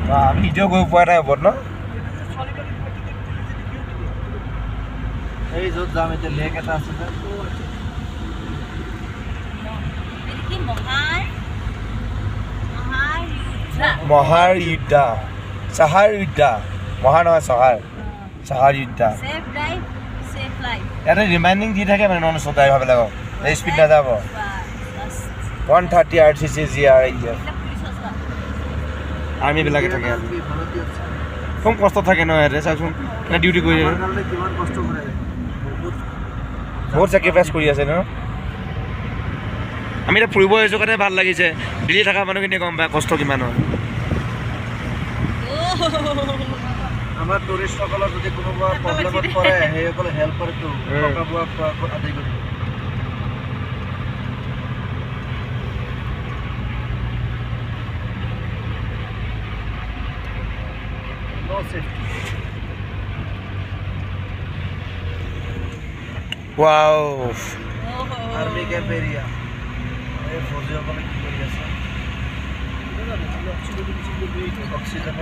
আমি এতিয়াও গৈ পোৱা নাই ওপৰত ন এই য'ত যাম এতিয়া লেক এটা আছে যে মহাৰ ইউদ্ধা চাহাৰ ইউদ্ধা মহাৰ নহয় চাহাৰ ইউদ্ধা ইয়াতে ৰিমাইণ্ডিং দি থাকে মানে নন ষ্টপ ড্ৰাইভাৰবিলাকক এই স্পীড নাযাব 130 RCC GR আৰ্মিবিলাকে থাকে কম কষ্ট থাকে ন ইয়াতে চাওকচোন ডিউটি কৰি কিমান কষ্ট কৰে বহুত চেক্ৰিফাইচ কৰি আছে ন আমি এতিয়া ফুৰিব আহিছোঁ কাৰণে ভাল লাগিছে দিল্লী থকা মানুহখিনিয়ে গম পায় কষ্ট কিমান হয় আমাৰ টুৰিষ্টসকলৰ যদি কোনোবা প্ৰব্লেমত পৰে সেইসকলে হেল্প কৰেতো থকা বোৱা আদি কৰি No safety. Wow. Army camp area. এই ফৌজিসকলে কি কৰি আছে অক্সিজেন